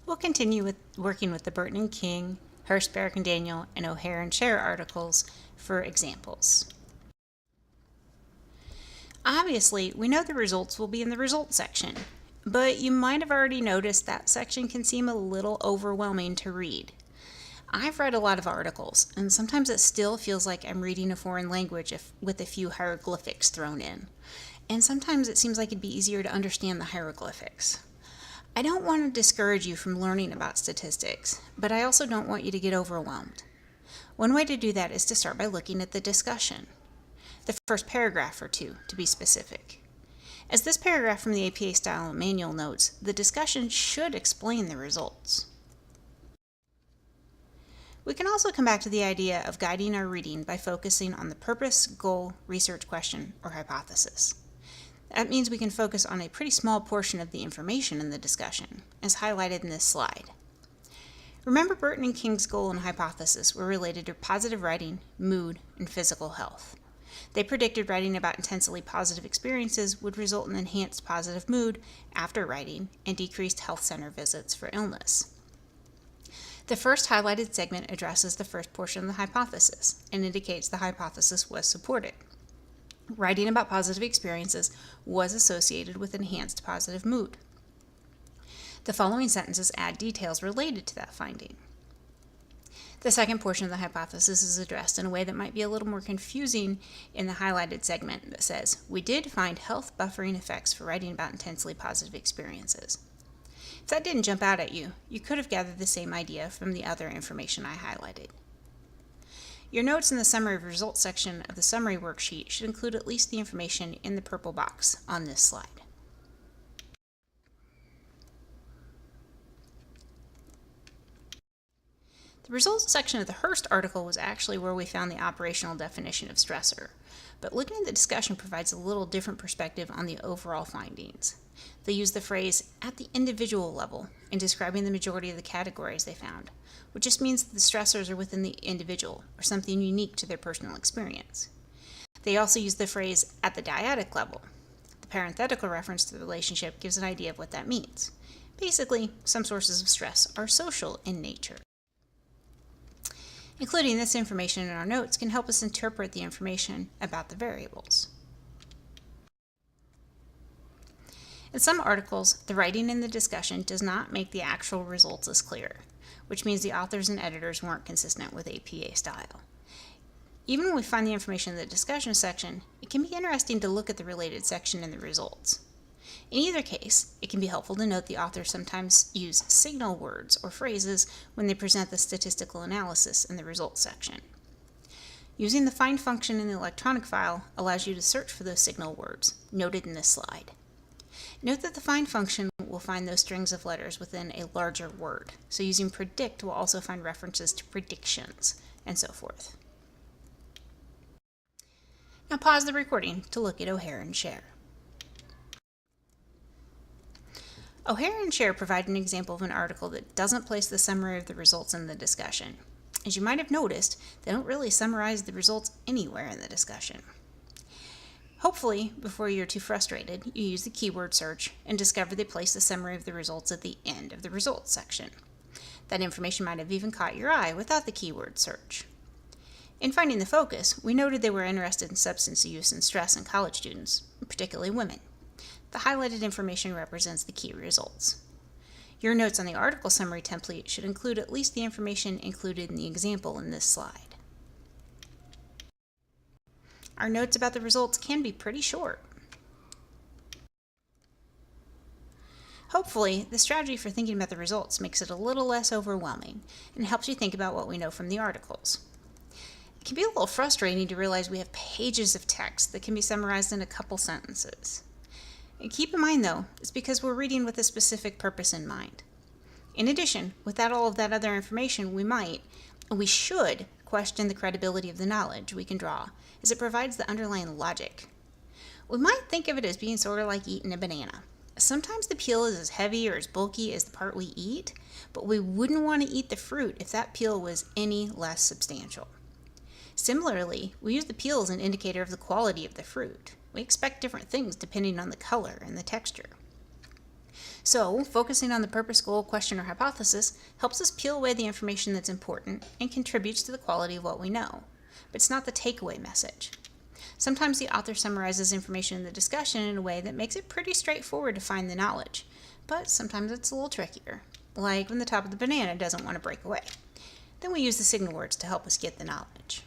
We'll continue with working with the Burton and King, Hurst, Barrick and Daniel, and O'Hare and Scher articles for examples. Obviously, we know the results will be in the results section, but you might have already noticed that section can seem a little overwhelming to read. I've read a lot of articles, and sometimes it still feels like I'm reading a foreign language with a few hieroglyphics thrown in. And sometimes it seems like it'd be easier to understand the hieroglyphics. I don't want to discourage you from learning about statistics, but I also don't want you to get overwhelmed. One way to do that is to start by looking at the discussion. The first paragraph or two, to be specific. As this paragraph from the APA Style Manual notes, the discussion should explain the results. We can also come back to the idea of guiding our reading by focusing on the purpose, goal, research question, or hypothesis. That means we can focus on a pretty small portion of the information in the discussion, as highlighted in this slide. Remember, Burton and King's goal and hypothesis were related to positive writing, mood, and physical health. They predicted writing about intensely positive experiences would result in enhanced positive mood after writing and decreased health center visits for illness. The first highlighted segment addresses the first portion of the hypothesis and indicates the hypothesis was supported. Writing about positive experiences was associated with enhanced positive mood. The following sentences add details related to that finding. The second portion of the hypothesis is addressed in a way that might be a little more confusing in the highlighted segment that says, "We did find health buffering effects for writing about intensely positive experiences." If that didn't jump out at you, you could have gathered the same idea from the other information I highlighted. Your notes in the summary of results section of the summary worksheet should include at least the information in the purple box on this slide. The results section of the Hurst article was actually where we found the operational definition of stressor, but looking at the discussion provides a little different perspective on the overall findings. They use the phrase "at the individual level" in describing the majority of the categories they found, which just means that the stressors are within the individual or something unique to their personal experience. They also use the phrase "at the dyadic level." The parenthetical reference to the relationship gives an idea of what that means. Basically, some sources of stress are social in nature. Including this information in our notes can help us interpret the information about the variables. In some articles, the writing in the discussion does not make the actual results as clear, which means the authors and editors weren't consistent with APA style. Even when we find the information in the discussion section, it can be interesting to look at the related section in the results. In either case, it can be helpful to note the authors sometimes use signal words or phrases when they present the statistical analysis in the results section. Using the find function in the electronic file allows you to search for those signal words, noted in this slide. Note that the find function will find those strings of letters within a larger word, so using predict will also find references to predictions, and so forth. Now pause the recording to look at O'Hare and Scher. O'Hare and Scher provide an example of an article that doesn't place the summary of the results in the discussion. As you might have noticed, they don't really summarize the results anywhere in the discussion. Hopefully, before you're too frustrated, you use the keyword search and discover they place the summary of the results at the end of the results section. That information might have even caught your eye without the keyword search. In finding the focus, we noted they were interested in substance use and stress in college students, particularly women. The highlighted information represents the key results. Your notes on the article summary template should include at least the information included in the example in this slide. Our notes about the results can be pretty short. Hopefully, the strategy for thinking about the results makes it a little less overwhelming and helps you think about what we know from the articles. It can be a little frustrating to realize we have pages of text that can be summarized in a couple sentences. And keep in mind, though, it's because we're reading with a specific purpose in mind. In addition, without all of that other information, we should question the credibility of the knowledge we can draw, as it provides the underlying logic. We might think of it as being sort of like eating a banana. Sometimes the peel is as heavy or as bulky as the part we eat, but we wouldn't want to eat the fruit if that peel was any less substantial. Similarly, we use the peel as an indicator of the quality of the fruit. We expect different things depending on the color and the texture. So, focusing on the purpose, goal, question, or hypothesis helps us peel away the information that's important and contributes to the quality of what we know. But it's not the takeaway message. Sometimes the author summarizes information in the discussion in a way that makes it pretty straightforward to find the knowledge, but sometimes it's a little trickier, like when the top of the banana doesn't want to break away. Then we use the signal words to help us get the knowledge.